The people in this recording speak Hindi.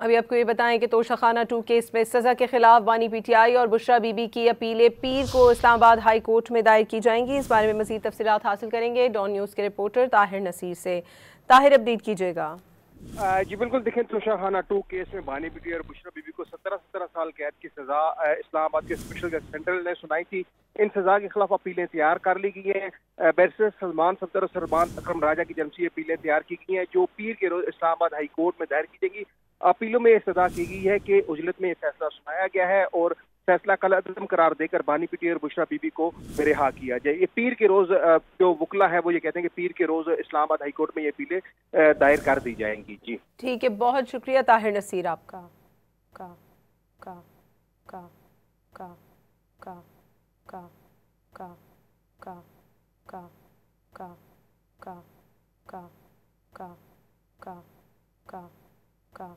अभी आपको ये बताएं कि तोशाखाना 2 केस में सज़ा के खिलाफ बानी पीटीआई और बुशरा बीबी की अपीलें पीर को इस्लामाबाद हाई कोर्ट में दायर की जाएंगी। इस बारे में मज़ीद तफसीलात हासिल करेंगे डॉन न्यूज़ के रिपोर्टर ताहिर नसीर से। ताहिर, अपडेट कीजिएगा। जी बिल्कुल, देखें तोशाखाना 2 केस में बानी बीबी और बुशरा बीबी को 17 साल कैद की सजा इस्लामाबाद के स्पेशल जज सेंट्रल ने सुनाई थी। इन सजा के खिलाफ अपीलें तैयार कर ली गई हैं। बैरिस्टर सलमान सफदर और सलमान अकरम राजा की जमसी अपीलें तैयार की गई हैं, जो पीर के रोज इस्लामाबाद हाई कोर्ट में दायर की जाएगी। अपीलों में सजा की गई है कि उजलत में यह फैसला सुनाया गया है और फैसला कल अदम करार देकर बानी पीटी और बुशरा बीबी को रिहा किया जाए। ये पीर के रोज जो वकला है वो ये कहते हैं कि पीर के रोज इस्लामाबाद हाई कोर्ट में ये अपीलें दायर कर दी जाएंगी। जी ठीक है, बहुत शुक्रिया ताहिर नसीर आपका। का का का का का का का का का का का का का का का का